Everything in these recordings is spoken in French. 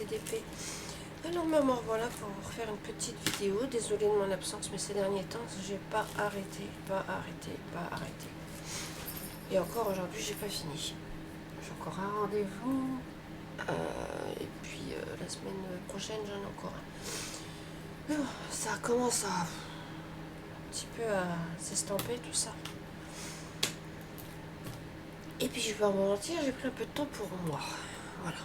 TDP. Alors maman, voilà pour vous refaire une petite vidéo. Désolée de mon absence, mais ces derniers temps, j'ai pas arrêté. Et encore aujourd'hui, j'ai pas fini. J'ai encore un rendez-vous. Et puis la semaine prochaine, j'en ai encore un. Mais bon, ça commence à un petit peu à s'estomper tout ça. Et puis je vais pas vous mentir, j'ai pris un peu de temps pour moi. Voilà.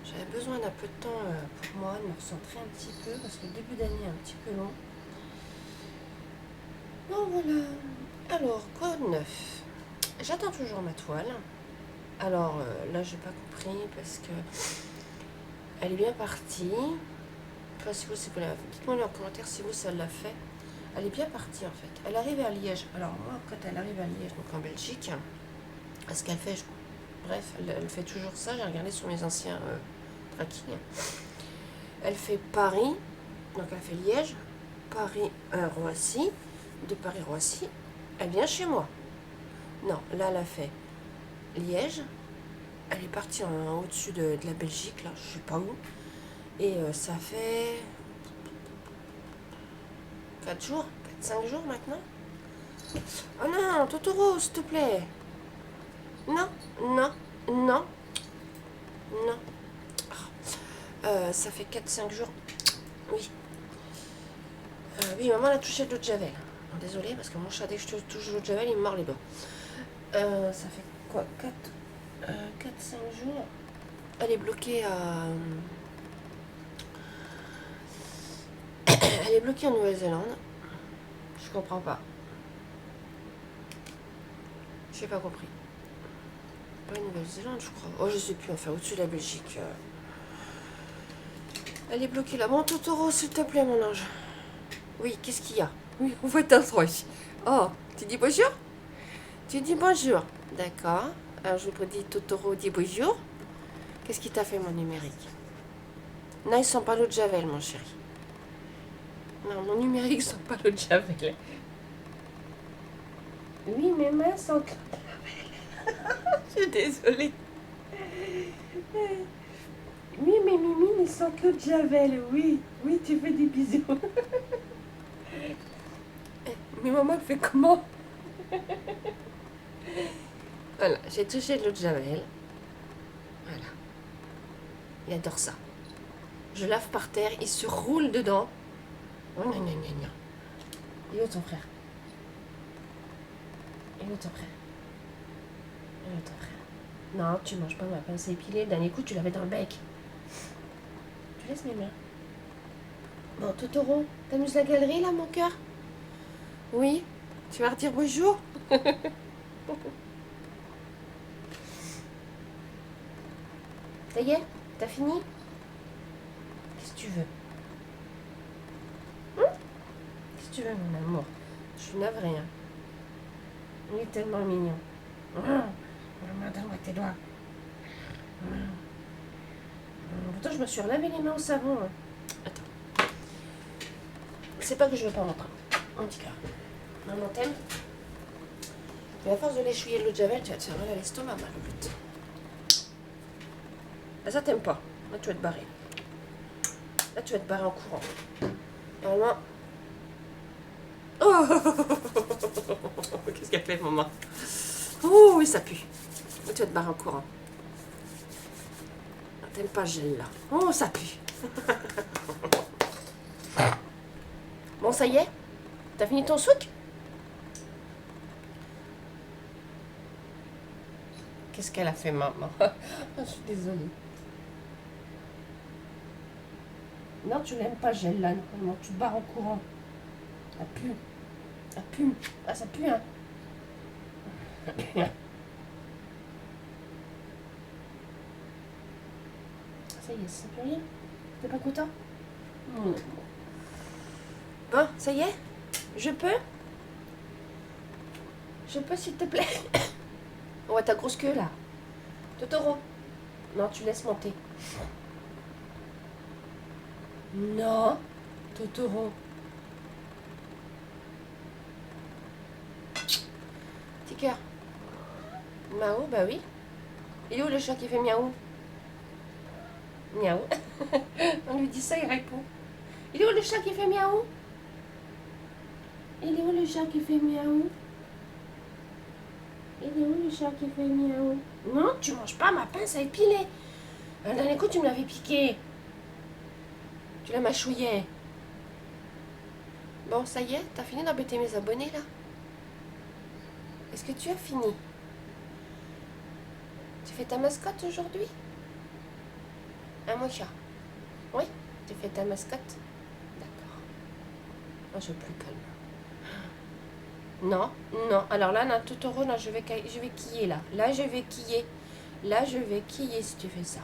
J'avais besoin d'un peu de temps pour moi, de me recentrer un petit peu, parce que le début d'année est un petit peu long. Bon voilà. Alors, quoi de neuf? J'attends toujours ma toile. Alors là, j'ai pas compris parce que elle est bien partie. Enfin, si vous, dites-moi en commentaire si vous, ça l'a fait. Elle est bien partie en fait. Elle arrive à Liège. Alors moi, quand elle arrive à Liège, donc en Belgique, ce qu'elle fait, bref, elle fait toujours ça. J'ai regardé sur mes anciens tracking. Elle fait Paris, donc elle fait Liège, Paris, Roissy. De Paris-Roissy, elle vient chez moi. Non, là, elle a fait Liège. Elle est partie au-dessus de la Belgique, là, je sais pas où. Et ça fait 4 jours, 4-5 jours maintenant. Oh non, Totoro, s'il te plaît. Non, non, non, non. Ça fait 4-5 jours. Oui. Oui, maman, elle a touché de l'eau de Javel. Désolée, parce que mon chat, dès que je touche l'eau de Javel, il me mord les doigts. Ça fait quoi, 4-5 jours. Elle est bloquée à... Elle est bloquée en Nouvelle-Zélande. Je comprends pas. J'ai pas compris. Pas Nouvelle-Zélande, je crois. Oh, je sais plus, enfin, au-dessus de la Belgique. Elle est bloquée là. Bon, Totoro, s'il te plaît, mon ange. Oui, qu'est-ce qu'il y a? Oui, on voit ta ici. Oh, tu dis bonjour? Tu dis bonjour. D'accord. Alors, je vous dis Totoro, dis bonjour. Qu'est-ce qui t'a fait, mon numérique? Non, ils sont pas l'eau de Javel, mon chéri. Non, mon numérique sont pas l'eau de Javel. Oui, mes mains sont... Je suis désolée. Oui, mes mimines, ils sont que de Javel. Oui, oui, tu fais des bisous. Mais maman, elle fait comment? Voilà, j'ai touché de l'eau de Javel. Voilà. Il adore ça. Je lave par terre, il se roule dedans. Oh, non, non, non, non. Il est où ton frère? Il est où ton frère? Il est où ton frère? Non, tu manges pas ma pince épilée. Le dernier coup, tu l'avais dans le bec. Tu laisses mes mains. Bon, Totoro, t'amuses la galerie, là, mon cœur? Oui? Tu vas redire bonjour? Ça y est? T'as fini? Qu'est-ce que tu veux? Qu'est-ce que tu veux, mon amour? Je suis navrée, hein. Il est tellement mignon. Donne-moi tes doigts. Pourtant, je me suis relavé les mains au savon. Hein. Attends. C'est pas que je veux pas montrer. En tout cas. Maman t'aime. Mais à force de l'échouiller de l'eau de Javel, tu vas te faire mal à l'estomac, ma louloute. Là, ça t'aime pas. Là, tu vas te barrer. Là, tu vas te barrer en courant. Normalement. Oh qu'est-ce qu'elle fait, maman? Oh oui, ça pue. Là, tu vas te barrer en courant. T'aimes pas gel, là. Oh, ça pue. Bon, ça y est? T'as fini ton souk? Qu'est-ce qu'elle a fait, maman? Je suis désolée. Non, tu l'aimes pas, gel, là. Non, tu te barres en courant. Ça pue. Ça pue. Ah, ça pue, hein. Ça y est, ça pue rien? T'es pas content? Bon, ça y est? Je peux? Je peux, s'il te plaît? Ouais, ta grosse queue, là. Totoro. Non, tu laisses monter. Non. Totoro. Petit cœur. Miaou, bah oui. Il est où le chat qui fait miaou? Miaou. On lui dit ça, il répond. Il est où le chat qui fait miaou? Il est où le chat qui fait miaou? Il est où le chat qui fait miaou? Non, tu manges pas ma pince à épiler. Un dernier coup, tu me l'avais piqué. Tu la mâchouillais. Bon, ça y est, t'as fini d'embêter mes abonnés, là? Est-ce que tu as fini? Tu fais ta mascotte aujourd'hui? Un mocha. Oui, tu fais ta mascotte? D'accord. Oh, je veux plus calme. Non, non. Alors là, dans Totoro, là, je vais quiller, là. Là, je vais quiller. Là, je vais quiller si tu fais ça.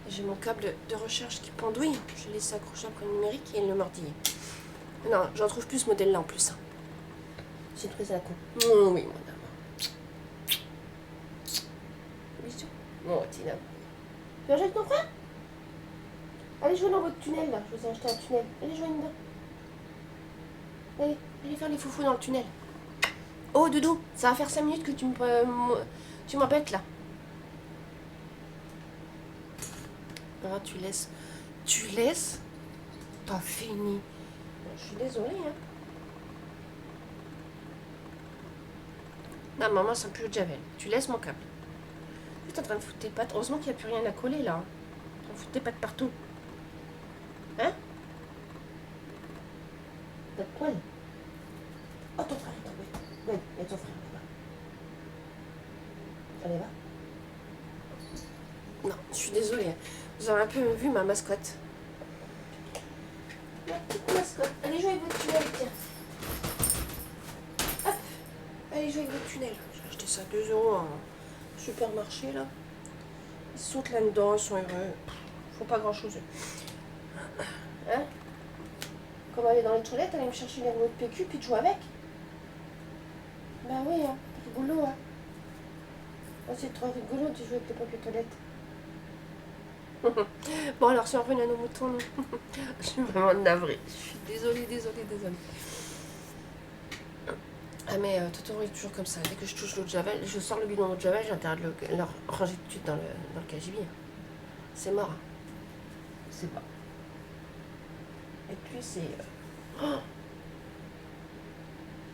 J'ai mon câble de recharge qui pendouille. Je l'ai accroché après le numérique et le mordillé. Non, j'en trouve plus ce modèle-là en plus. Hein. C'est une prise à la con. Oh, oui, madame. Bisous. Oh, Tina. Tu vas jouer avec ton frère? Allez jouer dans votre tunnel, là. Je vous ai acheté un tunnel. Allez jouer dedans. Allez faire les foufous dans le tunnel. Oh, Doudou, ça va faire 5 minutes que tu m'embêtes, là. Ah, tu laisses. Tu laisses? Pas fini. Bon, je suis désolée, hein. Non, maman, ça pue le javel. Tu laisses mon câble. Tu es en train de foutre tes pattes. Heureusement qu'il n'y a plus rien à coller, là. On fout tes pattes partout. Hein? T'as de poil? Oh, ton frère est tombé. Oui, il y a ton frère là-bas. Allez, va. Non, je suis désolée. Vous avez un peu vu ma mascotte. Ma petite mascotte. Allez jouer avec votre tunnel, tiens. Hop. Allez jouer avec votre tunnel. J'ai acheté ça 2 € en supermarché, là. Ils sautent là-dedans, ils sont heureux. Ils font pas grand-chose. Hein? Comme aller dans les toilettes, aller me chercher les rouleaux de PQ, puis de jouer avec. Bah oui, hein. Rigolo, hein. Oh, c'est trop rigolo de jouer avec les papiers toilettes. Bon, alors, si on revient à nos moutons, je suis vraiment navrée. Je suis désolée. Ah, mais Totoro est toujours comme ça. Dès que je touche l'eau de Javel, je sors le bidon d'eau de Javel, j'ai intérêt de le ranger tout de suite dans le KGB. C'est mort. C'est pas. Et puis, c'est. Oh,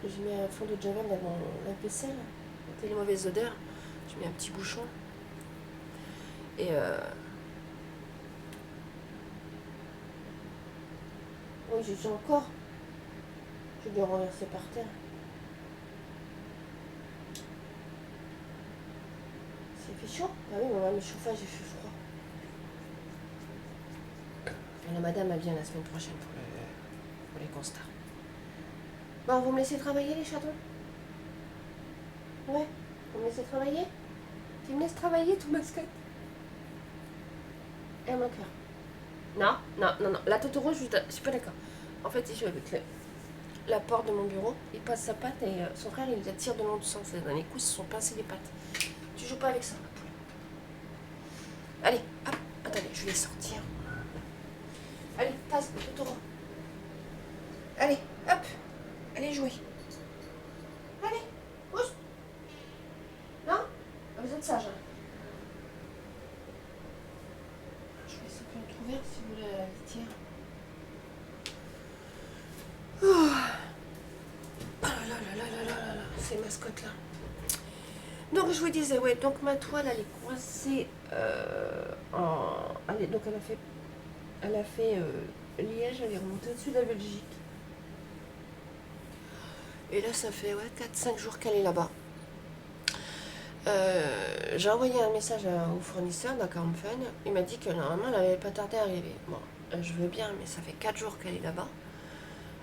j'ai mis un fond de Javel dans la vaisselle. C'était les mauvaises odeurs. J'ai mis un petit bouchon. Et oui, j'ai dit encore. Je vais renverser par terre. Ça fait chaud? Ah oui, mais le chauffage, il fait froid. Et la madame, elle vient la semaine prochaine pour les constats. Bon, vous me laissez travailler, les chatons? Ouais, vous me laissez travailler? Tu me laisses travailler, ton mascotte? Et mon cœur. Non. La Totoro, je suis pas d'accord. En fait, il joue avec la porte de mon bureau, il passe sa patte et son frère, il la tire de l'autre sens. Dans les coups, ils se sont pincés les pattes. Tu joues pas avec ça, ma poule. Allez, hop, attendez, je vais sortir. Allez, tasse, Totoro. Allez, hop, allez jouer. Allez, pousse. Non? Vous êtes sage, hein? Je vais essayer de trouver si vous voulez la litière. Oh là là, ces mascottes là. Donc je vous disais, ouais, donc ma toile elle est coincée donc elle a fait Liège, elle est remontée au-dessus de la Belgique. Et là ça fait 4-5 jours qu'elle est là-bas. J'ai envoyé un message au fournisseur d'Acarmfun. Il m'a dit que normalement elle n'avait pas tardé à arriver. Bon, je veux bien, mais ça fait 4 jours qu'elle est là-bas.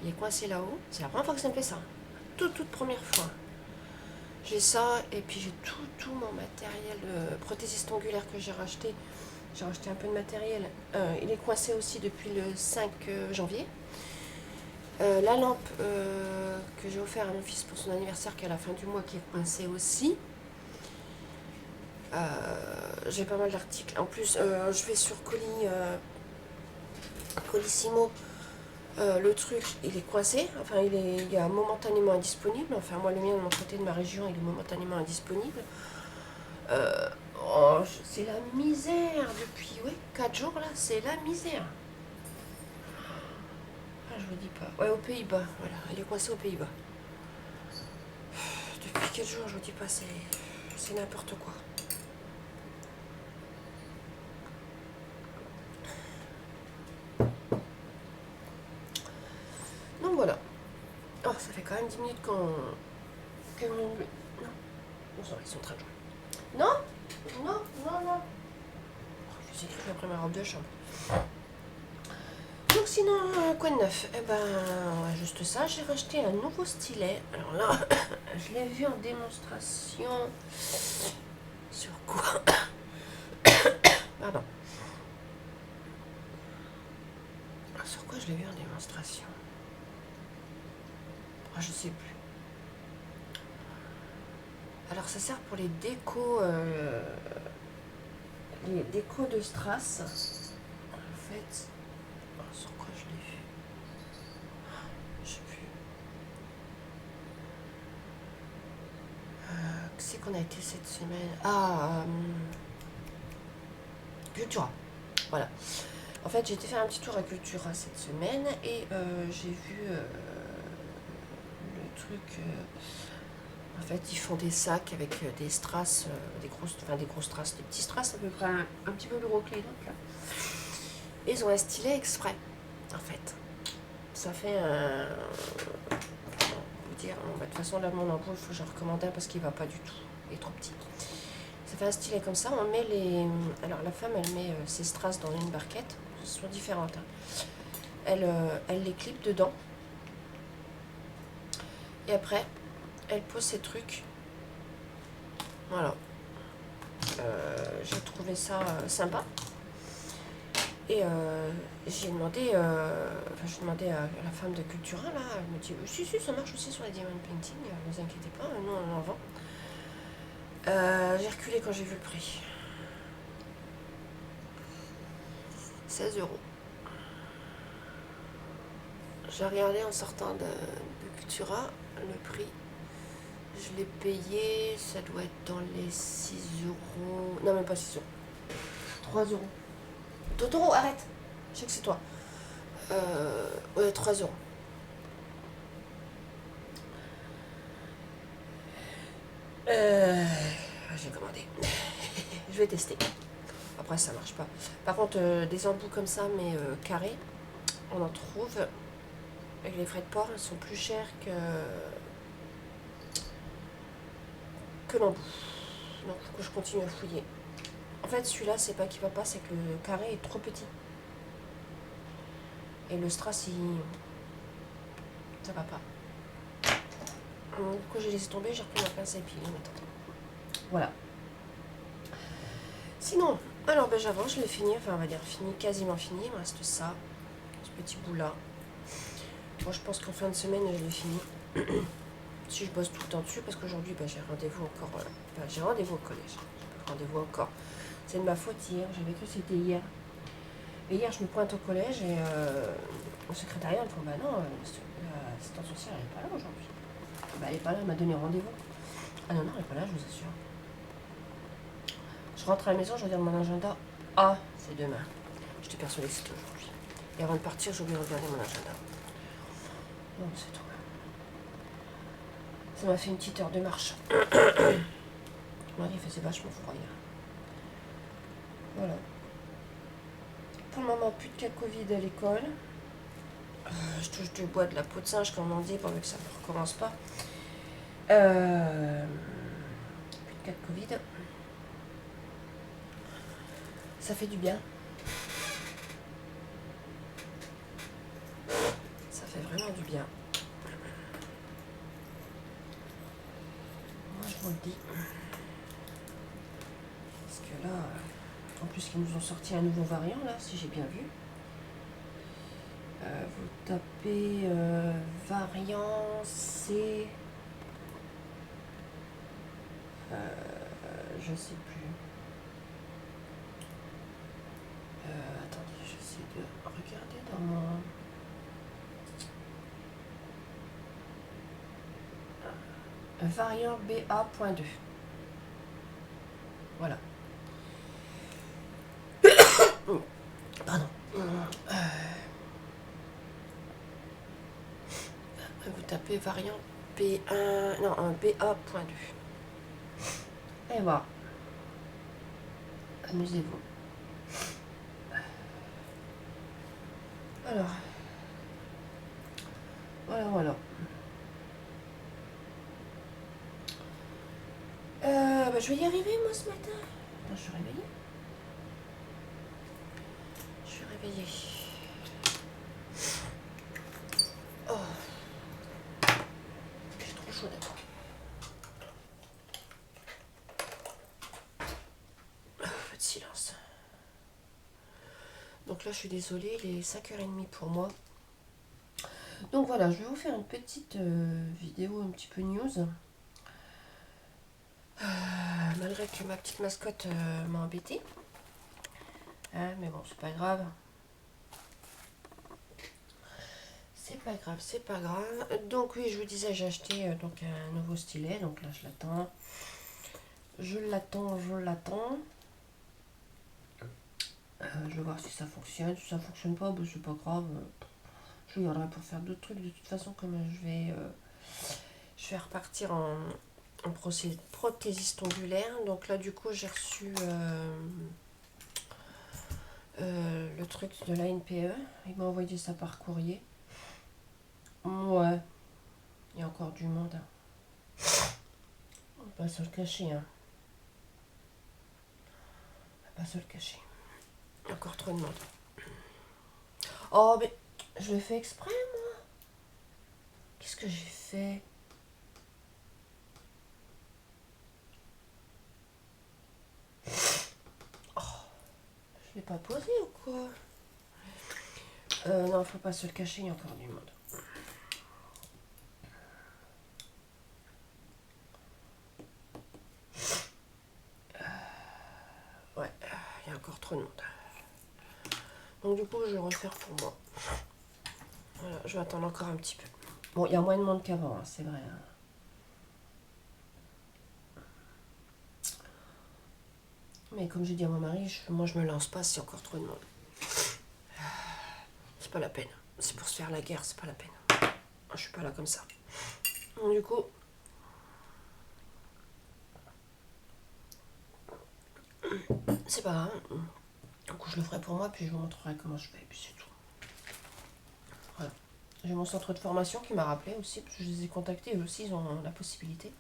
Elle est coincée là-haut. C'est la première fois que ça me fait ça. Toute première fois. J'ai ça et puis j'ai tout mon matériel prothésiste ongulaire que j'ai racheté. J'ai racheté un peu de matériel. Il est coincé aussi depuis le 5 janvier. La lampe que j'ai offert à mon fils pour son anniversaire qui est à la fin du mois qui est coincée aussi. J'ai pas mal d'articles. En plus, je vais sur Colissimo. Le truc, il est coincé. Enfin, il est momentanément indisponible. Enfin, moi, le mien de mon côté de ma région, il est momentanément indisponible. Oh, c'est la misère depuis, ouais, 4 jours là, c'est la misère. Ah, je vous dis pas. Ouais, aux Pays-Bas, voilà, elle est coincée aux Pays-Bas. Depuis 4 jours, je vous dis pas, c'est n'importe quoi. Donc voilà. Oh, ça fait quand même 10 minutes que mon... Non, ils sont très jolis. Non, non, non, non. Oh, je vous écris après ma robe de chambre. Donc sinon, quoi de neuf? Eh ben, ouais, juste ça, j'ai racheté un nouveau stylet. Alors là, je l'ai vu en démonstration. Sur quoi? Pardon. Sur quoi je l'ai vu en démonstration? Ah, je sais plus. Alors ça sert pour les décos de strass. En fait, sur quoi je l'ai vu? Je sais plus. Que c'est qu'on a été cette semaine? Ah, Cultura. Voilà. En fait, j'ai été faire un petit tour à Cultura cette semaine et j'ai vu le truc. En fait, ils font des sacs avec des strass, des grosses strass, des petits strass à peu près un petit peu plus gros que les autres là. Et ils ont un stylet exprès, en fait. Ça fait un. Comment vous dire, de toute façon là mon embout, il faut que je recommande un parce qu'il va pas du tout. Il est trop petit. Ça fait un stylet comme ça, on met les. Alors la femme elle met ses strass dans une barquette, elles sont différentes. Hein. Elle les clip dedans. Et après, elle pose ses trucs. Voilà. J'ai trouvé ça sympa. Et j'ai demandé, j'ai demandé à la femme de Cultura, là, elle me dit, si, si, ça marche aussi sur les diamond painting, ne vous inquiétez pas, nous on en vend. J'ai reculé quand j'ai vu le prix. 16 €. J'ai regardé en sortant de Cultura, le prix. Je l'ai payé, ça doit être dans les 6 euros. Non, même pas 6 euros. 3 euros. Totoro, arrête! Je sais que c'est toi. Ouais, 3 euros. J'ai commandé. Je vais tester. Après, ça marche pas. Par contre, des embouts comme ça, mais carrés, on en trouve. Avec les frais de port, ils sont plus chers que l'embout. Donc, faut que je continue à fouiller. En fait, celui-là, c'est pas qu'il va pas, c'est que le carré est trop petit. Et le strass, ça va pas. Du coup, j'ai laissé tomber, j'ai repris ma pince à épiler maintenant. Voilà. Sinon, alors ben, j'avance, je l'ai fini, enfin on va dire fini, quasiment fini, il me reste ça, ce petit bout là. Moi je pense qu'en fin de semaine je l'ai fini. Si je bosse tout le temps dessus, parce qu'aujourd'hui ben, j'ai rendez-vous encore, j'ai rendez-vous au collège. Rendez-vous encore. C'est de ma faute hier, j'avais cru que c'était hier. Et hier je me pointe au collège et au secrétariat, elle me dit bah non, l'assistante sociale elle est pas là aujourd'hui. Bah elle est pas là, elle m'a donné rendez-vous. Ah non, non, elle est pas là, je vous assure. Je rentre à la maison, je regarde mon agenda. Ah, c'est demain. J'étais persuadée que c'était aujourd'hui. Et avant de partir, j'ai oublié de regarder mon agenda. Non, c'est tout. Ça m'a fait une petite heure de marche. Mon mari faisait vachement froid hier. Voilà. Pour le moment, plus de cas de Covid à l'école. Je touche du bois de la peau de singe, comme on dit, pour que ça ne recommence pas. Plus de cas de Covid. Ça fait du bien. Ça fait vraiment du bien. Moi, je vous le dis. Parce que là, en plus, ils nous ont sorti un nouveau variant, là, si j'ai bien vu. Vous tapez variant C. Je sais plus. Attendez, j'essaie de regarder dans mon. Variant BA.2. Voilà. taper variant B1, non, un BA.2. Et voilà. Amusez-vous. Alors, voilà. Bah, je vais y arriver, moi, ce matin. Attends, je suis réveillée. Je suis réveillée. Oh, j'ai trop chaud d'abord. Peu de silence. Donc là, je suis désolée, il est 5h30 pour moi. Donc voilà, je vais vous faire une petite vidéo un petit peu news. Malgré que ma petite mascotte m'a embêtée. Hein, mais bon, c'est pas grave. C'est pas grave, c'est pas grave. Donc oui, je vous disais, j'ai acheté donc un nouveau stylet. Donc là, je l'attends. Je l'attends. Je vais voir si ça fonctionne. Si ça fonctionne pas, bah, c'est pas grave. Je regarderai pour faire d'autres trucs. De toute façon, comme je vais repartir en prothésiste ongulaire. Donc là, du coup, j'ai reçu le truc de la NPE. Il m'a envoyé ça par courrier. Ouais, il y a encore du monde. On va pas se le cacher. Hein. On va pas se le cacher. Il y a encore trop de monde. Oh, mais je l'ai fait exprès, moi. Qu'est-ce que j'ai fait? Je l'ai pas posé ou quoi? Non, faut pas se le cacher, il y a encore du monde. Ouais, il y a encore trop de monde. Donc du coup, je vais refaire pour moi. Voilà, je vais attendre encore un petit peu. Bon, il y a moins de monde qu'avant, hein, c'est vrai. Hein. Mais comme j'ai dit à mon mari, moi je me lance pas s'il y a encore trop de monde. C'est pas la peine. C'est pour se faire la guerre, c'est pas la peine. Je suis pas là comme ça. Donc du coup, c'est pas grave. Du coup, je le ferai pour moi, puis je vous montrerai comment je fais, et puis c'est tout. Voilà. J'ai mon centre de formation qui m'a rappelé aussi, parce que je les ai contactés, eux aussi, ils ont la possibilité.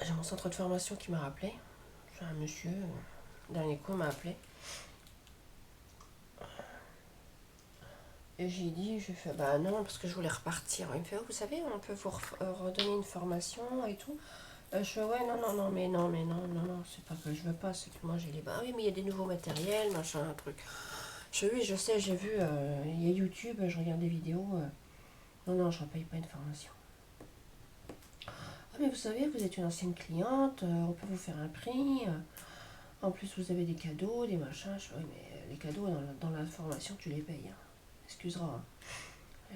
J'ai mon centre de formation qui m'a rappelé. C'est un monsieur, dernier coup, m'a appelé. Et j'ai dit, je fais, bah non, parce que je voulais repartir. Il me fait, oh, vous savez, on peut vous redonner une formation et tout. Je fais, ouais, non, mais non, c'est pas que je veux pas, c'est que moi j'ai les bah oui, mais il y a des nouveaux matériels, machin, un truc. Je fais, oui, je sais, j'ai vu, il y a YouTube, je regarde des vidéos. Non, je ne paye pas une formation. Ah, mais vous savez, vous êtes une ancienne cliente, on peut vous faire un prix. En plus, vous avez des cadeaux, des machins. Je fais, oui, mais les cadeaux dans la formation, tu les payes. Hein. Excusera. Hein.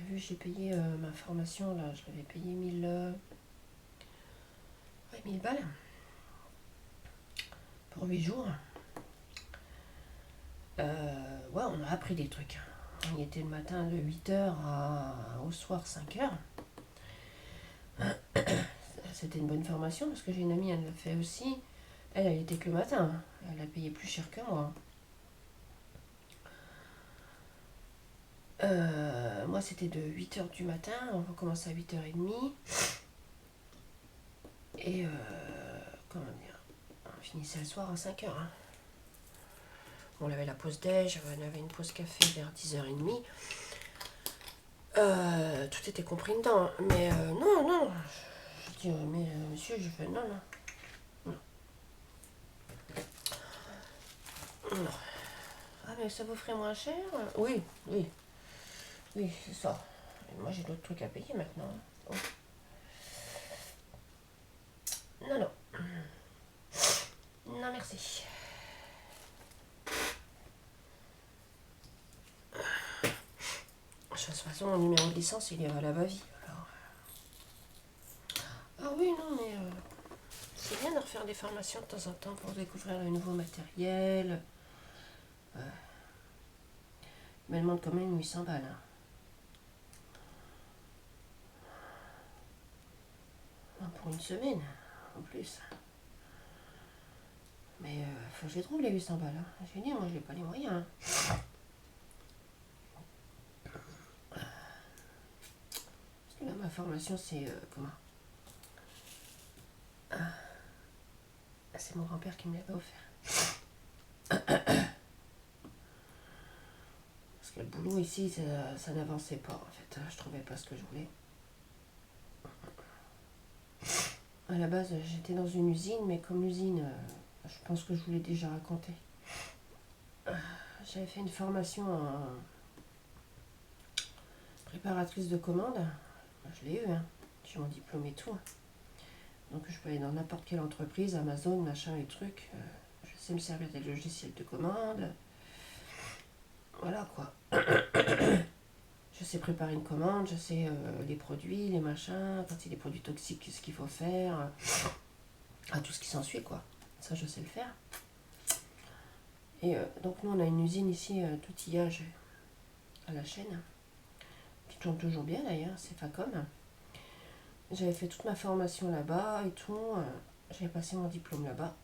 Vu, j'ai payé ma formation, là, je l'avais payé 1000 balles pour 8 jours. Ouais, on a appris des trucs. On y était le matin de 8h au soir 5h. C'était une bonne formation parce que j'ai une amie, elle l'a fait aussi. Elle était que le matin. Elle a payé plus cher que moi. Moi, c'était de 8h du matin. On commençait à 8h30. Et comment dire, on finissait le soir à 5h. Hein. On avait la pause déj, on avait une pause café vers 10h30. Tout était compris dedans. Mais non. Je dis, mais monsieur, je fais non. Ah, mais ça vous ferait moins cher? Oui, c'est ça. Et moi, j'ai d'autres trucs à payer maintenant. Oh. Non. Non, merci. De toute façon, mon numéro de licence, il est à la va-vie. Alors... Ah oui, non, mais c'est bien de refaire des formations de temps en temps pour découvrir le nouveau matériel. Mais elle demande quand même 800 balles. Hein. pour une semaine, en plus. Mais faut que je les trouve les 800 balles. Hein. J'ai dit, moi, je n'ai pas les moyens. Hein. Parce que là, ma formation, c'est comment c'est mon grand-père qui me l'avait offert. Parce que le boulot ici, ça n'avançait pas, en fait. Je trouvais pas ce que je voulais. À la base, j'étais dans une usine, mais comme l'usine, je pense que je vous l'ai déjà raconté. J'avais fait une formation en préparatrice de commandes. Je l'ai eu, hein. J'ai mon diplôme et tout. Donc je peux aller dans n'importe quelle entreprise, Amazon, machin, les trucs. Je sais me servir des logiciels de commande. Voilà quoi. Je sais préparer une commande, je sais les produits, les machins, quand il y a des produits toxiques, ce qu'il faut faire. Tout ce qui s'ensuit quoi. Ça je sais le faire. Et donc nous on a une usine ici d'outillage à la chaîne, qui tourne toujours bien d'ailleurs, c'est Facom. J'avais fait toute ma formation là-bas et tout, j'avais passé mon diplôme là-bas.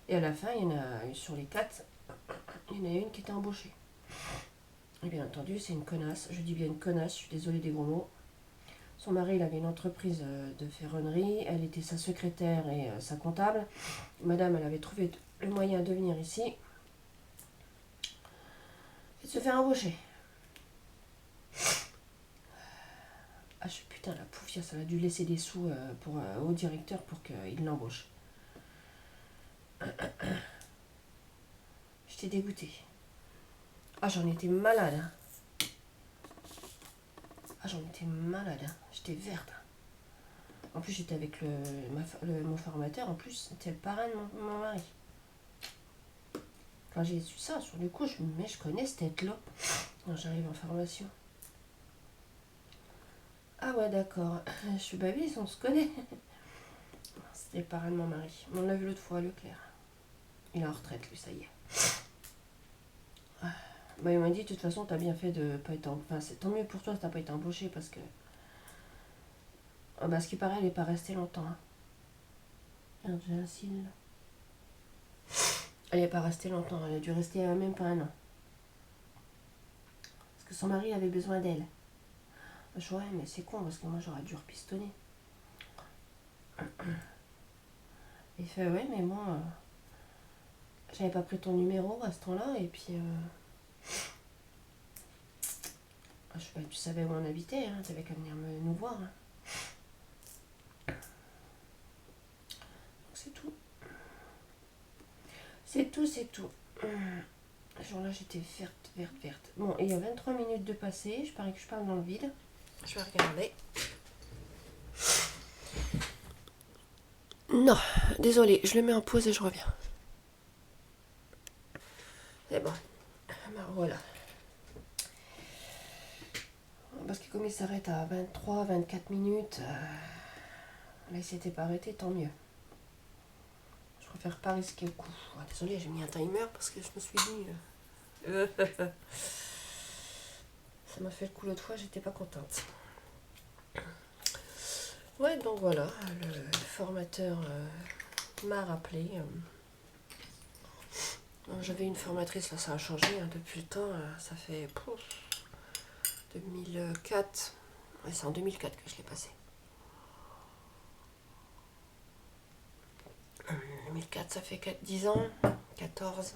Et à la fin, il y en a sur les 4, il y en a une qui était embauchée. Et bien entendu, c'est une connasse, je dis bien une connasse, je suis désolée des gros mots. Son mari, il avait une entreprise de ferronnerie, elle était sa secrétaire et sa comptable. Madame, elle avait trouvé le moyen de venir ici et de se faire embaucher. Ah, putain, la poufiasse, elle a dû laisser des sous au directeur pour qu'il l'embauche. J'étais dégoûtée. Ah, j'en étais malade. Hein. Ah, j'en étais malade. Hein. J'étais verte. En plus, j'étais avec mon formateur. En plus, c'était le parrain de mon mari. Quand j'ai su ça, sur le coup, je connais cette tête-là. Quand j'arrive en formation. Ah ouais, d'accord. Je suis oui, on se connaît. C'était le parrain de mon mari. On l'a vu l'autre fois à Leclerc. Il est en retraite, lui, ça y est. Bah, il m'a dit, de toute façon, t'as bien fait de pas être embauché. Enfin, c'est tant mieux pour toi si t'as pas été embauché parce que. Ce qui paraît, elle n'est pas restée longtemps. Hein. Regarde, j'ai un cil. Elle n'est pas restée longtemps, elle a dû rester même pas un an. Parce que son mari avait besoin d'elle. Je vois, ouais, mais c'est con parce que moi j'aurais dû repistonner. Il fait, ouais, mais moi, j'avais pas pris ton numéro à ce temps-là et puis. Je sais pas, tu savais où on habitait, hein, t'avais qu'à venir nous voir. Hein. C'est tout. C'est tout, c'est tout. Ce jour-là, j'étais verte. Bon, il y a 23 minutes de passé. Je parie que je parle dans le vide. Je vais regarder. Non, désolé, je le mets en pause et je reviens. C'est bon. Ben, voilà. Parce que comme il s'arrête à 23, 24 minutes, là, il s'était pas arrêté, tant mieux. Je préfère pas risquer le coup. Désolé, j'ai mis un timer parce que je me suis dit... Ça m'a fait le coup l'autre fois, j'étais pas contente. Ouais, donc voilà, le formateur m'a rappelé. J'avais une formatrice, là ça a changé hein, depuis le temps, ça fait 2004. Ouais, c'est en 2004 que je l'ai passé. 2004, ça fait 10 ans, 14.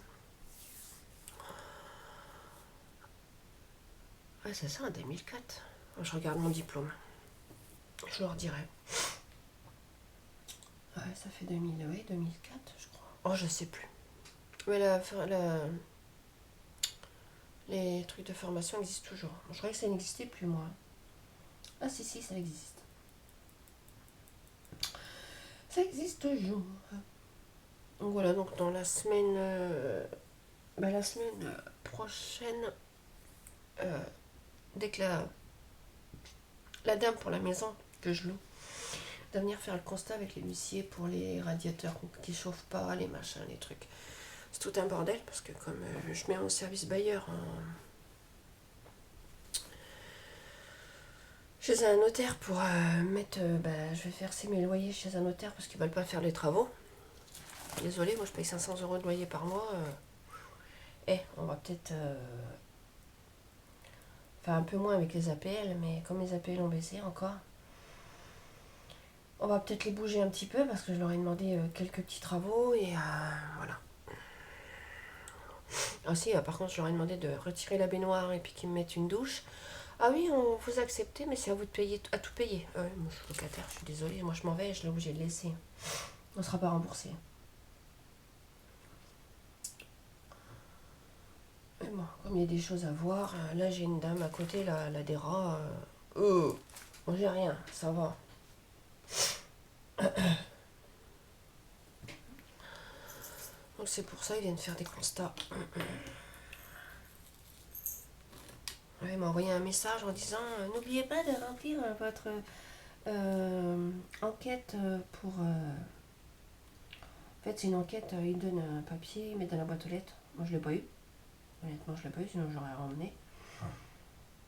Ouais, c'est ça, 2004. Je regarde mon diplôme. Je leur dirai. Ouais, ça fait 2004, je crois. Oh, je sais plus. Mais les trucs de formation existent toujours. Je croyais que ça n'existait plus, moi. Ah, si, ça existe. Ça existe toujours. Donc voilà, donc dans la semaine... la semaine prochaine, dès que la dame pour la maison que je loue de venir faire le constat avec les huissiers pour les radiateurs qui chauffent pas, les machins, les trucs. C'est tout un bordel parce que comme je mets en service bailleur, chez un notaire pour mettre... je vais verser mes loyers chez un notaire parce qu'ils veulent pas faire les travaux. Désolée, moi je paye 500 € de loyer par mois. On va peut-être... Enfin, un peu moins avec les APL, mais comme les APL ont baissé encore, on va peut-être les bouger un petit peu parce que je leur ai demandé quelques petits travaux et voilà. Ah si, par contre, je leur ai demandé de retirer la baignoire et puis qu'ils me mettent une douche. Ah oui, on vous acceptez, mais c'est à vous de payer, à tout payer. Moi, je suis locataire, je suis désolée. Moi, je m'en vais, je l'ai obligé de laisser. On ne sera pas remboursé. Mais bon, comme il y a des choses à voir, là, j'ai une dame à côté, là, elle a des rats. Moi, j'ai rien, ça va. Donc, c'est pour ça qu'ils viennent faire des constats. Ouais, il m'a envoyé un message en disant n'oubliez pas de remplir votre enquête pour. En fait, c'est une enquête, il donne un papier, il met dans la boîte aux lettres. Moi, je l'ai pas eu. Honnêtement, je l'ai pas eu, sinon j'aurais ramené.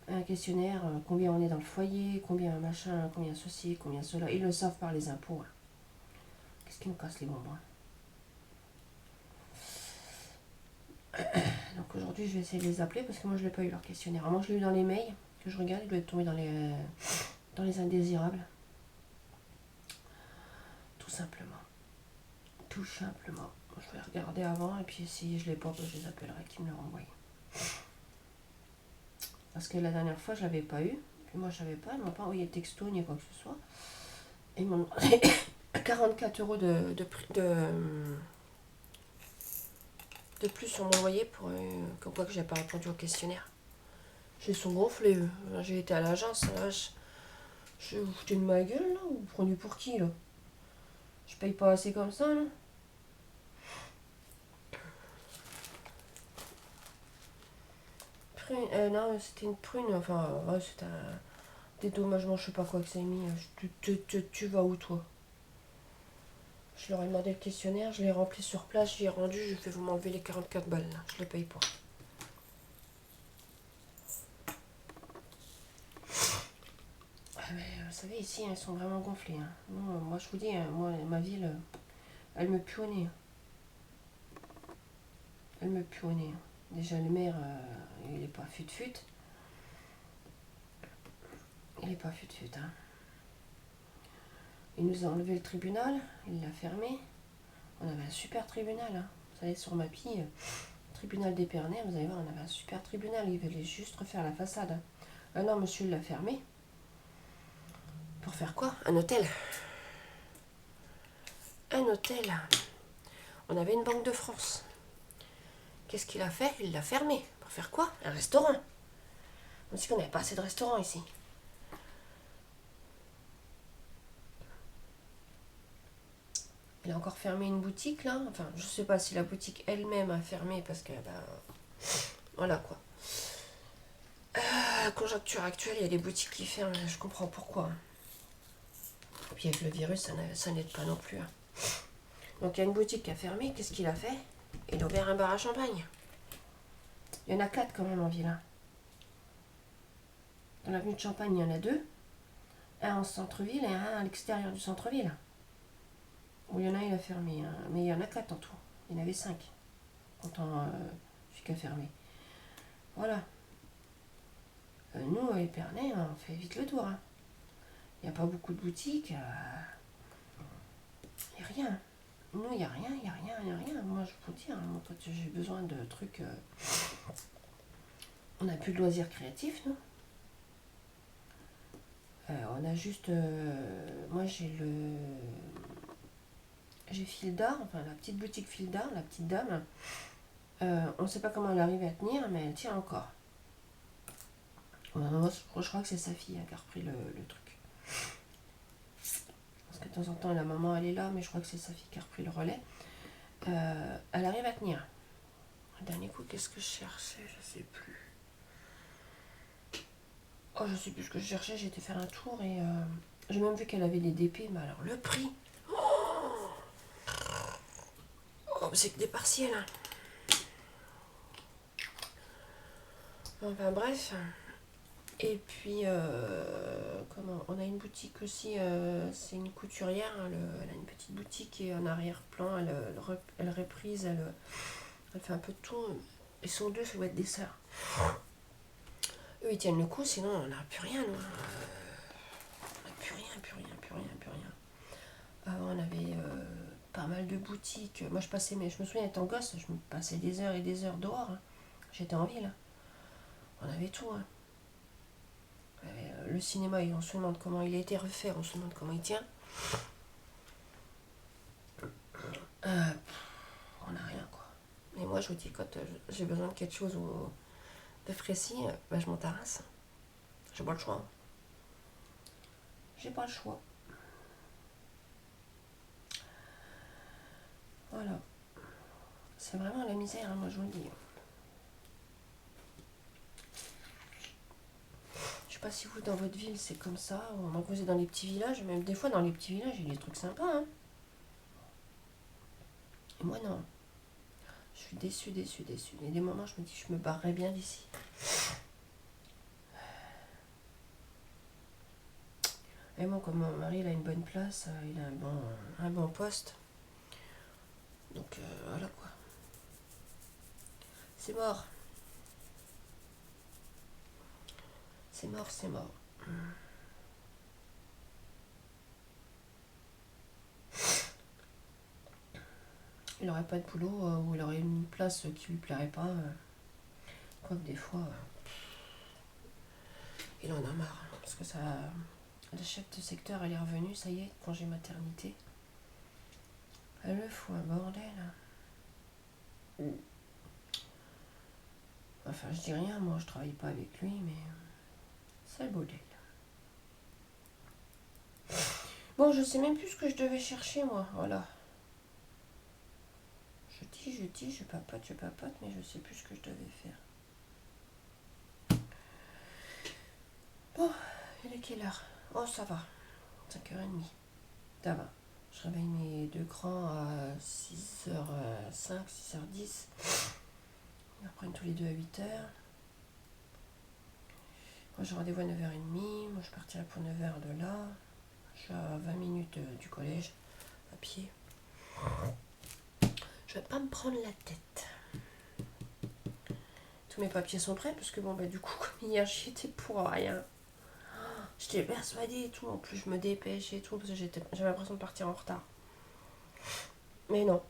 Un questionnaire, combien on est dans le foyer, combien machin, combien ceci, combien cela. Ils le savent par les impôts. Hein. Qu'est-ce qui me casse les bonbons? Donc aujourd'hui, je vais essayer de les appeler parce que moi, je l'ai pas eu leur questionnaire. Alors, moi, je l'ai eu dans les mails que je regarde. Il doit être tombé dans les indésirables. Tout simplement. Tout simplement. Je vais regarder avant et puis si je l'ai pas, je les appellerai qui me l'ont envoyé. Parce que la dernière fois, je l'avais pas eu. Puis moi, je savais pas. Ils m'ont pas envoyé de texto ni quoi que ce soit. Et ils m'ont demandé 44 € de plus sur mon loyer pour comme quoi que j'ai pas répondu au questionnaire. J'ai sont gonflés. J'ai été à l'agence. Là, je vous foutez de ma gueule là. Vous prenez pour qui là? Je paye pas assez comme ça là. Non, c'était une prune. Enfin, ouais, c'était un dédommagement, je sais pas quoi que ça ait mis. Tu vas où toi? Je leur ai demandé le questionnaire, je l'ai rempli sur place, j'y ai rendu, je vais vous m'enlever les 44 balles là, je le paye pas. Ah mais vous savez, ici, ils sont vraiment gonflés. Hein. Non, moi je vous dis, moi, ma ville, elle me pue au nez. Elle me pue au nez. Déjà le maire, il est pas fut-fut. Il est pas fut-fut. Hein. Il nous a enlevé le tribunal, il l'a fermé. On avait un super tribunal. Hein. Vous savez, sur ma pille, tribunal d'Épernay, vous allez voir, on avait un super tribunal. Il voulait juste refaire la façade. Hein. Ah non, monsieur l'a fermé. Pour faire quoi? Un hôtel. Un hôtel. On avait une Banque de France. Qu'est-ce qu'il a fait? Il l'a fermé. Pour faire quoi? Un restaurant. On dit qu'on n'avait pas assez de restaurants ici. Il a encore fermé une boutique là. Enfin, je sais pas si la boutique elle-même a fermé parce que voilà quoi. La conjoncture actuelle, il y a des boutiques qui ferment, je comprends pourquoi. Et puis avec le virus, ça n'aide pas non plus. Hein. Donc il y a une boutique qui a fermé, qu'est-ce qu'il a fait? Il a ouvert un bar à champagne. Il y en a 4 quand même en ville. Hein. Dans l'avenue de Champagne, il y en a 2. Un en centre-ville et un à l'extérieur du centre-ville. Où il y en a un, il a fermé. Hein. Mais il y en a 4 en tout. Il y en avait 5. Comptant celui qui a fermé. Voilà. Nous, à Épernay, on fait vite le tour. Hein. Il n'y a pas beaucoup de boutiques. Il n'y a rien. Nous, il n'y a rien, il n'y a rien, il n'y a rien. Moi, je peux dire, hein, quand j'ai besoin de trucs... on n'a plus de loisirs créatifs, nous. On a juste... moi, j'ai Fil d'Art, enfin, la petite boutique Fil d'Art, la petite dame. On ne sait pas comment elle arrive à tenir, mais elle tient encore. Je crois que c'est sa fille hein, qui a repris le truc. Parce que de temps en temps, la maman, elle est là, mais je crois que c'est sa fille qui a repris le relais. Elle arrive à tenir. Le dernier coup, qu'est-ce que je cherchais? Je sais plus. Oh, je sais plus ce que je cherchais. J'ai été faire un tour et j'ai même vu qu'elle avait des DP. Mais alors, le prix. Oh, c'est que des partiels. Hein. Enfin, bref. Et puis, comment, on a une boutique aussi, c'est une couturière, hein, elle a une petite boutique et en arrière-plan, elle reprise, elle fait un peu de tout. Ils sont deux, ça doit être des sœurs. Eux, ils tiennent le coup, sinon on n'a plus rien, nous. On n'a plus rien, plus rien, plus rien, plus rien. Avant, on avait pas mal de boutiques. Moi, mais je me souviens, étant gosse, je me passais des heures et des heures dehors, hein. J'étais en ville, hein. On avait tout, hein. Le cinéma, on se demande comment il a été refait, on se demande comment il tient. Euh, on n'a rien, quoi. Et moi, je vous dis, quand j'ai besoin de quelque chose de précis, je m'en tarasse. J'ai pas le choix, hein. J'ai pas le choix. Voilà. C'est vraiment la misère, hein, moi, je vous le dis. Je sais pas si vous, dans votre ville, c'est comme ça, ou moi, vous êtes dans les petits villages. Même des fois, dans les petits villages, il y a des trucs sympas, hein. Et moi, non. Je suis déçue, déçue, déçue. Il y a des moments, je me dis, je me barrerais bien d'ici. Et moi, comme mon mari, il a une bonne place, il a un bon poste. Donc, voilà, quoi. C'est mort. C'est mort, c'est mort. Il n'aurait pas de boulot ou il aurait une place qui lui plairait pas. Quoique des fois, il en a marre. Parce que ça. La chef de secteur, elle est revenue, ça y est, congé maternité. Elle me fout un bordel. Enfin, je dis rien, moi, je travaille pas avec lui, mais c'est le bordel. Bon, je sais même plus ce que je devais chercher, moi, voilà. Je papote, mais je sais plus ce que je devais faire. Bon, il est quelle heure? Oh, ça va. 5h30. Ça va. Je réveille mes deux grands à 6h05, 6h10. Ils reprennent tous les deux à 8h. Moi, j'ai rendez-vous à 9h30. Moi, je partirai pour 9h de là. Je suis à 20 minutes du collège, à pied. Je vais pas me prendre la tête. Tous mes papiers sont prêts, parce que bon, bah, du coup, comme hier, j'y étais pour rien. J'étais persuadée et tout. En plus, je me dépêche et tout, parce que j'avais l'impression de partir en retard. Mais non.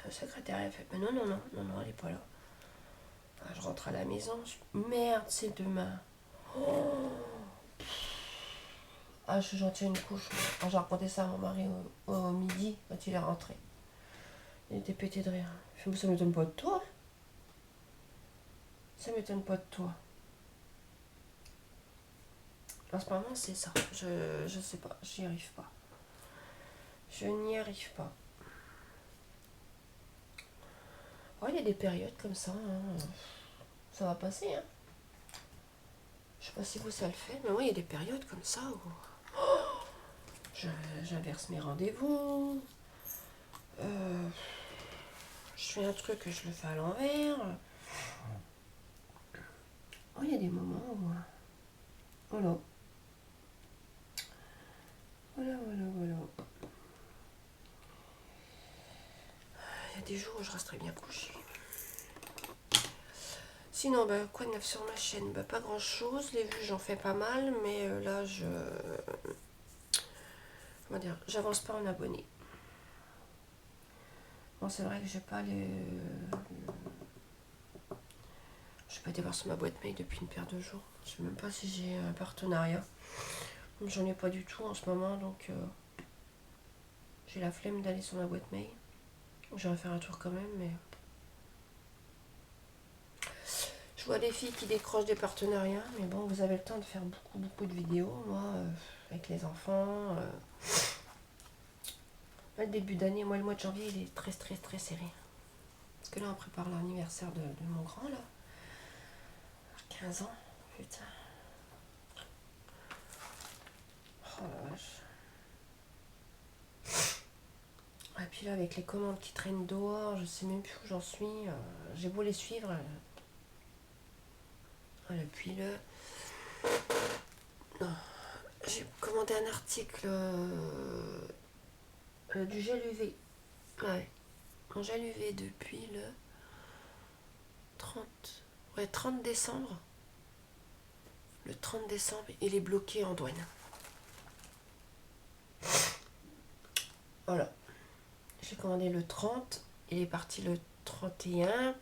Le secrétaire a fait, mais non, elle est pas là. Ah, je rentre à la maison. Merde, c'est demain. Oh. Ah, j'en tiens une couche. Ah, j'ai raconté ça à mon mari au midi, quand il est rentré. Il était pété de rire. Je me ça m'étonne pas de toi. Ça m'étonne pas de toi. En ce moment, c'est ça. Je sais pas, j'y arrive pas. Je n'y arrive pas. Oh, il y a des périodes comme ça, hein. Ça va passer, hein. Je sais pas si vous ça le fait, mais moi, il y a des périodes comme ça où j'inverse mes rendez-vous. Je fais un truc et je le fais à l'envers. Oh, il y a des moments où... Voilà. Voilà. Il y a des jours où je resterai bien couchée. Sinon, quoi de neuf sur ma chaîne? Pas grand chose. Les vues, j'en fais pas mal, mais là, comment dire, j'avance pas en abonnés. Bon, c'est vrai que j'ai pas les. Je n'ai pas été voir sur ma boîte mail depuis une paire de jours. Je sais même pas si j'ai un partenariat. J'en ai pas du tout en ce moment, donc j'ai la flemme d'aller sur ma boîte mail. J'aurais faire un tour quand même, mais je vois des filles qui décrochent des partenariats, mais bon, vous avez le temps de faire beaucoup de vidéos. Moi, avec les enfants, le début d'année, moi, le mois de janvier, il est très serré. Parce que là, on prépare l'anniversaire de mon grand, là. 15 ans, putain. Oh la vache. Et puis là, avec les commandes qui traînent dehors, je sais même plus où j'en suis. J'ai beau les suivre. Voilà, puis le... Non, j'ai commandé un article du gel UV. Ouais, mon gel UV depuis le 30... Ouais, 30 décembre. Le 30 décembre, il est bloqué en douane. Voilà. J'ai commandé le 30, il est parti le 31,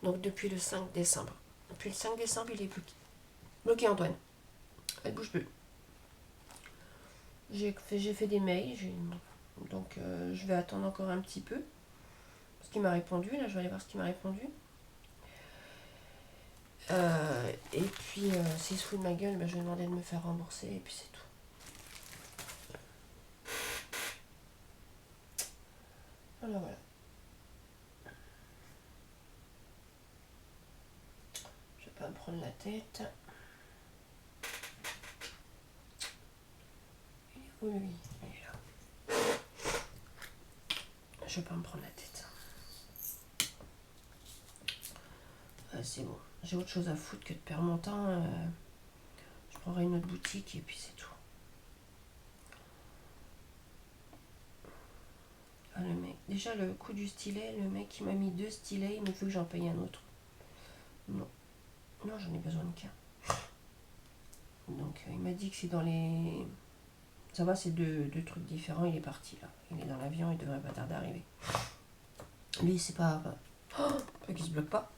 donc depuis le 5 décembre. Depuis le 5 décembre, il est bloqué en douane. Elle bouge plus. J'ai fait des mails, donc je vais attendre encore un petit peu. Ce qui m'a répondu, là je vais aller voir ce qui m'a répondu. Et puis s'il se fout de ma gueule, ben, je vais demander de me faire rembourser et puis c'est tout. Voilà, voilà. Je vais pas me prendre la tête. Il est où lui? Il est là. Je vais pas me prendre la tête. C'est bon. J'ai autre chose à foutre que de perdre mon temps. Je prendrai une autre boutique et puis c'est tout. Ah, le mec. Déjà le coup du stylet, le mec qui m'a mis 2 stylets, il me veut que j'en paye un autre. Non. Non, j'en ai besoin de qu'un. Donc il m'a dit que c'est dans les... Ça va, c'est deux trucs différents, il est parti là. Il est dans l'avion, il devrait pas tarder d'arriver. Lui, c'est pas... Oh, qu'il se bloque pas.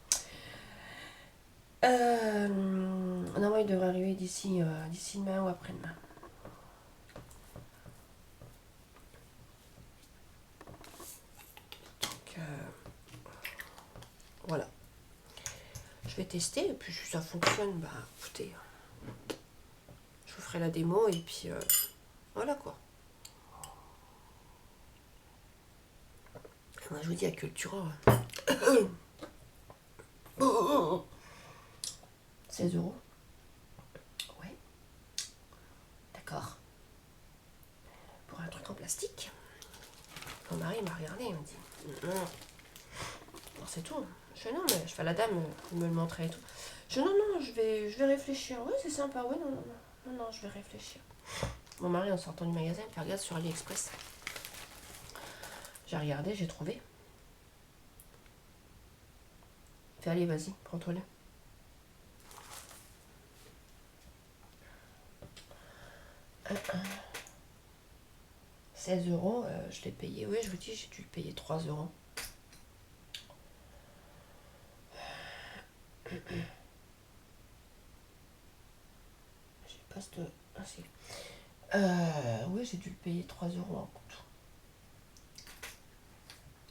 Normalement, il devrait arriver d'ici demain ou après-demain. Donc, voilà. Je vais tester, et puis si ça fonctionne, bah écoutez, je vous ferai la démo, et puis voilà quoi. Moi, je vous dis à Cultura, 16 €. Ouais. D'accord. Pour un truc en plastique. Mon mari m'a regardé, il m'a dit non, c'est tout. Je fais non, mais je fais la dame, il me le montrait et tout. Je non, non, je vais réfléchir. Oui, c'est sympa, oui, non, non, non, non, non, je vais réfléchir. Mon mari, en sortant du magasin, il me fait regarde sur AliExpress. J'ai regardé, j'ai trouvé. Fais allez, vas-y, prends-toi-le. « 16 €, je l'ai payé. Oui, je vous dis, j'ai dû le payer 3 €. J'ai pas ce... Ah, si. Oui, j'ai dû le payer 3 € en compte.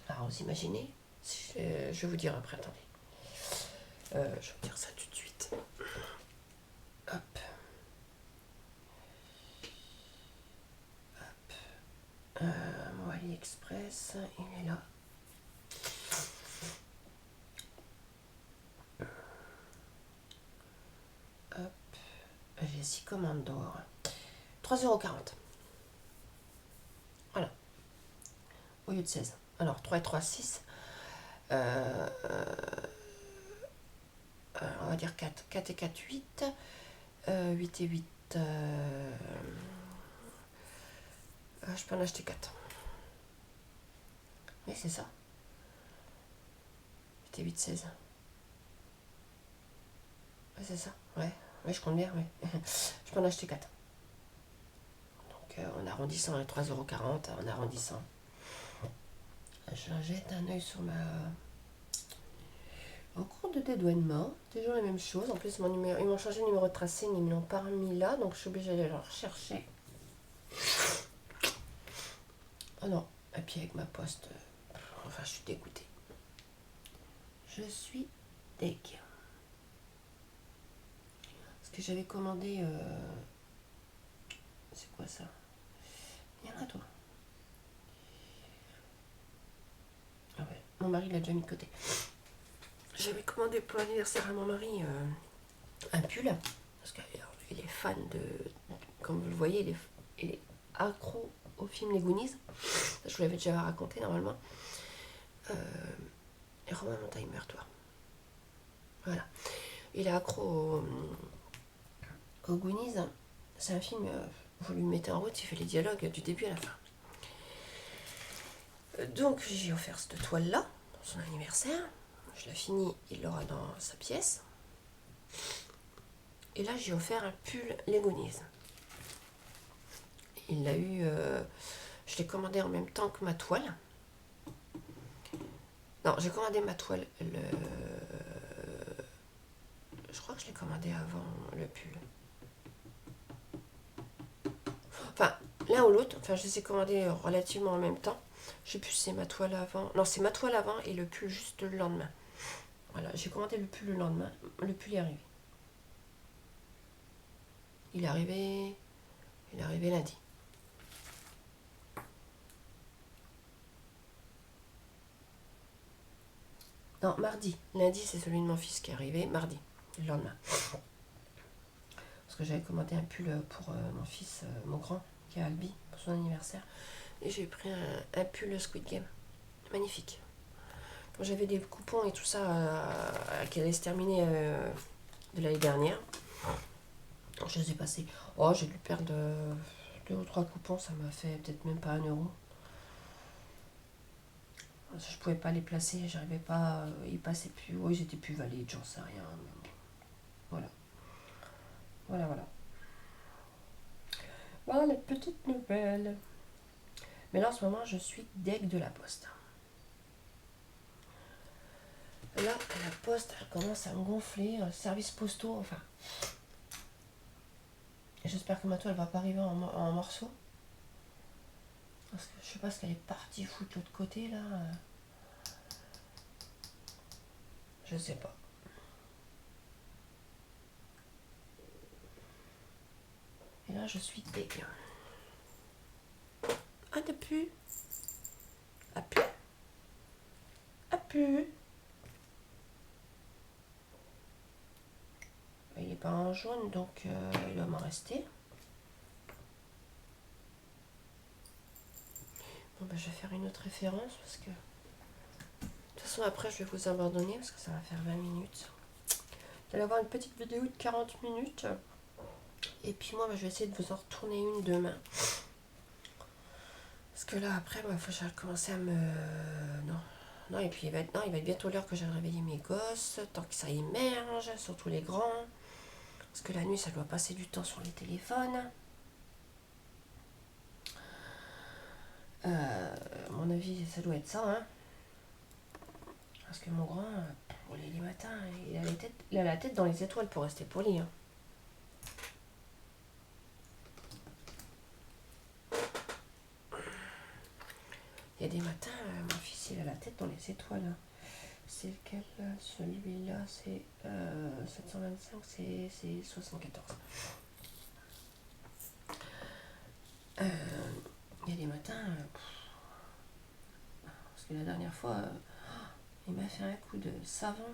Alors, vous imaginez, je vais vous dire après, attendez. Je vais vous dire ça tout de suite. Hop. Mon AliExpress, il est là. Hop. J'ai 6 commandes d'or. 3,40 €. Voilà. Au lieu de 16. Alors, 3 et 3, 6. On va dire 4. 4 et 4, 8. 8 et 8. Je peux en acheter 4. Oui, c'est ça. 8 et 8, 16. Ouais, c'est ça. Ouais, je compte bien, ouais. Je peux en acheter 4. Donc, en arrondissant à 3,40 €, en arrondissant. Je jette un œil sur ma... En cours de dédouanement, toujours la même chose. En plus, mon numéro, ils m'ont changé le numéro de tracé, mais ils me l'ont pas remis là, donc je suis obligée d'aller le rechercher. Oh non, et puis avec ma poste, enfin, je suis dégoûtée. Je suis deg. Parce que j'avais commandé... C'est quoi ça? Viens là, toi. Ah ouais, mon mari l'a déjà mis de côté. J'avais commandé pour l'anniversaire à mon mari un pull. Parce qu'il est fan de... Comme vous le voyez, il est accro au film Les Goonies. Je vous l'avais déjà raconté normalement. Et Romain Montagne meurt, toi. Voilà. Il est accro au Goonies. C'est un film, vous lui mettez en route, il fait les dialogues du début à la fin. Donc j'ai offert cette toile-là, pour son anniversaire. Je la finis, il l'aura dans sa pièce. Et là, j'ai offert un pull Les Goonies. Il l'a eu, je l'ai commandé en même temps que ma toile. Non, j'ai commandé ma toile, je crois que je l'ai commandé avant le pull. Enfin, l'un ou l'autre, enfin je les ai commandés relativement en même temps. Je sais plus si c'est ma toile avant. Non, c'est ma toile avant et le pull juste le lendemain. Voilà, j'ai commandé le pull le lendemain. Le pull est arrivé. Il est arrivé lundi. Non, mardi. Lundi, c'est celui de mon fils qui est arrivé. Mardi, le lendemain. Parce que j'avais commandé un pull pour mon fils, mon grand, qui est à Albi, pour son anniversaire. Et j'ai pris un pull Squid Game. Magnifique. Quand j'avais des coupons et tout ça qui allaient se terminer de l'année dernière, je les ai passés. Oh, j'ai dû perdre 2 ou 3 coupons, ça m'a fait peut-être même pas 1 euro. Je pouvais pas les placer, j'arrivais pas, ils passaient plus. Oui, j'étais plus valide, j'en sais rien. Mais bon. Voilà. Voilà, voilà. Voilà les petites nouvelles. Mais là, en ce moment, je suis deg de la poste. Là, la poste, elle commence à me gonfler. Service postaux, enfin. J'espère que ma toile va pas arriver en morceaux. Parce que je sais pas ce qu'elle est partie foutre de l'autre côté, là. Je sais pas. Et là, je suis deg. Ah, t'as pu. Ah, pu. Ah, pu. Il n'est pas en jaune, donc il va m'en rester. Bon, ben, je vais faire une autre référence parce que... De toute façon, après, je vais vous abandonner parce que ça va faire 20 minutes. Vous allez avoir une petite vidéo de 40 minutes. Et puis moi, ben, je vais essayer de vous en retourner une demain. Parce que là, après, il faut que j'aille commencer à me... Non. Non, et puis il va être bientôt l'heure que j'aille réveiller mes gosses. Tant que ça émerge, surtout les grands. Parce que la nuit, ça doit passer du temps sur les téléphones. À mon avis, ça doit être ça, hein. Parce que mon grand, pour les matins, il a la tête dans les étoiles pour rester poli. Hein. Il y a des matins, mon fils, il a la tête dans les étoiles. Hein. C'est lequel celui-là, c'est 725, c'est 74. Il y a des matins, parce que la dernière fois, il m'a fait un coup de savon.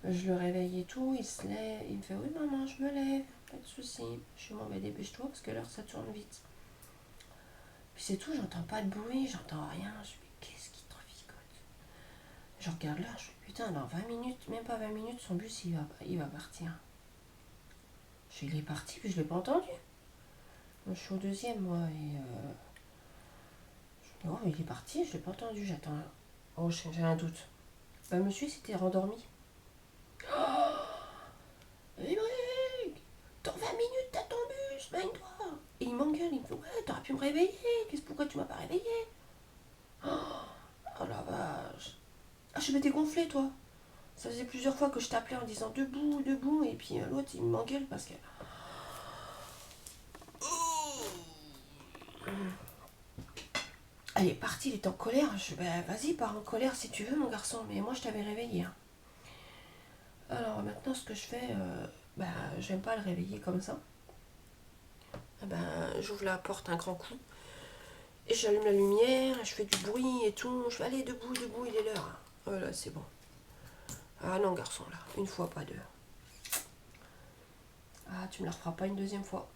Je le réveille et tout, il se lève, il me fait oui maman, je me lève, pas de souci. Je suis bon, mais dépêche-toi parce que l'heure ça tourne vite. Puis c'est tout, j'entends pas de bruit, j'entends rien. Je me dis qu'est-ce qui traficote. Je regarde l'heure, je me dis putain, dans 20 minutes, même pas 20 minutes, son bus il va partir. Il est parti, puis je l'ai pas entendu. Moi, je suis au deuxième, moi, et je me dis oh, il est parti, je l'ai pas entendu, j'attends. Oh, j'ai un doute. Bah, monsieur s'était rendormi. Émeric, dans 20 minutes, t'as ton bus, baigne-toi. Et il m'engueule, il me dit ouais, t'aurais pu me réveiller. Pourquoi tu m'as pas réveillé? Oh la vache. Ah, je m'étais gonflé, toi. Ça faisait plusieurs fois que je t'appelais en disant debout, debout, et puis l'autre il m'engueule parce que. Elle est partie, il est en colère. Je ben vas-y, pars en colère si tu veux, mon garçon, mais moi je t'avais réveillé. Hein. Alors maintenant, ce que je fais, j'aime pas le réveiller comme ça. J'ouvre la porte un grand coup et j'allume la lumière, je fais du bruit et tout. Je fais allez, debout, debout, il est l'heure. Voilà, c'est bon. Ah non, garçon, là, une fois, pas deux. Ah, tu me la referas pas une deuxième fois.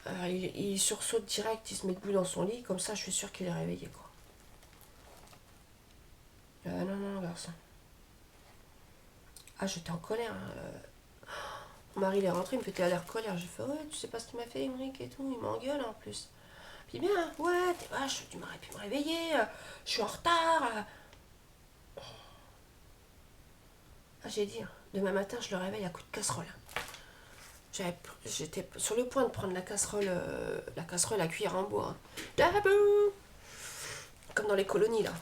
Alors, il sursaute direct, il se met debout dans son lit, comme ça je suis sûre qu'il est réveillé, quoi. Ah non, non, garçon. Ah, j'étais en colère. Mon mari il est rentré, il me fait t'es à l'air colère. J'ai fait ouais, tu sais pas ce qu'il m'a fait, Émeric et tout. Il m'engueule en plus. Puis bien, ouais, t'es vache, tu m'aurais pu me réveiller. Je suis en retard. Ah, j'ai dit, demain matin, je le réveille à coups de casserole. J'étais sur le point de prendre la casserole à cuire en bois. Dabou, comme dans les colonies, là.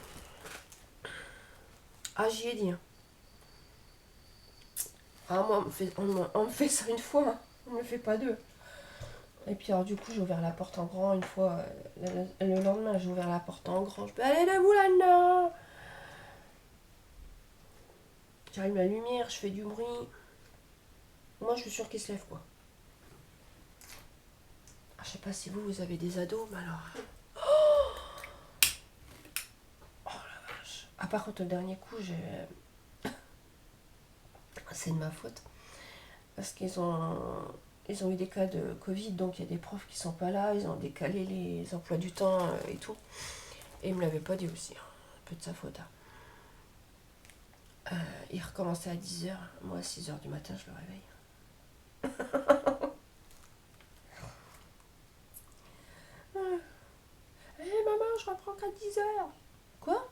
Ah, j'y ai dit. Ah, moi, on me fait ça une fois. On me le fait pas deux. Et puis, alors, du coup, j'ai ouvert la porte en grand une fois. Le lendemain, j'ai ouvert la porte en grand. Je peux aller debout là-dedans. J'allume la lumière, je fais du bruit. Moi, je suis sûre qu'il se lève, quoi. Ah, je sais pas si vous avez des ados, mais alors. Oh la vache. Ah, par contre, le dernier coup, c'est de ma faute. Parce ils ont eu des cas de Covid, donc il y a des profs qui sont pas là, ils ont décalé les emplois du temps et tout. Et ils me l'avaient pas dit aussi, hein. Un peu de sa faute. Hein. Il recommençait à 10h, moi à 6h du matin, je le réveille. Hé maman, je reprends qu'à 10h. Quoi?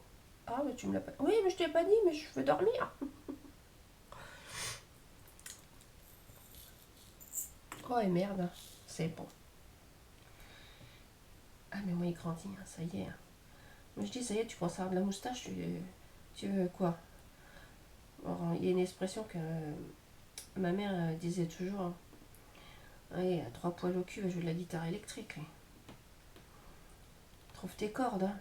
Ah, mais tu me l'as pas. Oui, mais je t'ai pas dit, mais je veux dormir. Oh, et merde, c'est bon. Ah, mais moi, il grandit, hein, ça y est. Hein. Mais je dis, ça y est, tu commences à avoir de la moustache, tu veux quoi? Alors, il y a une expression que ma mère disait toujours. Hein. Ouais, à 3 poils au cul, je veux de la guitare électrique. Lui. Trouve tes cordes.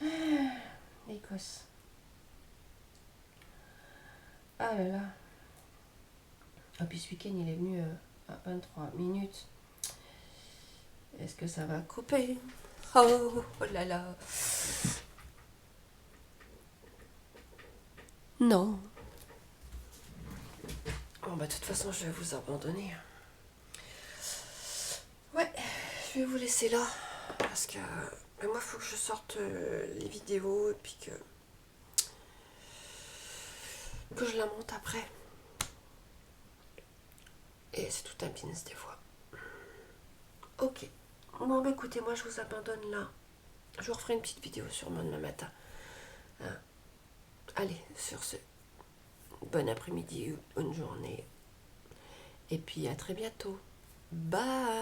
Hein. L'Écosse. Ah là là. Ah, puis ce week-end, il est venu à 23 minutes. Est-ce que ça va couper? Oh, oh là là. Non. Bon, bah, de toute façon, je vais vous abandonner. Ouais, je vais vous laisser là. Parce que moi, il faut que je sorte les vidéos et puis que je la monte après. Et c'est tout un business des fois. Ok. Bon, bah écoutez, moi, je vous abandonne là. Je vous referai une petite vidéo sûrement demain matin. Hein. Allez, sur ce, bon après-midi ou bonne journée. Et puis à très bientôt. Bye.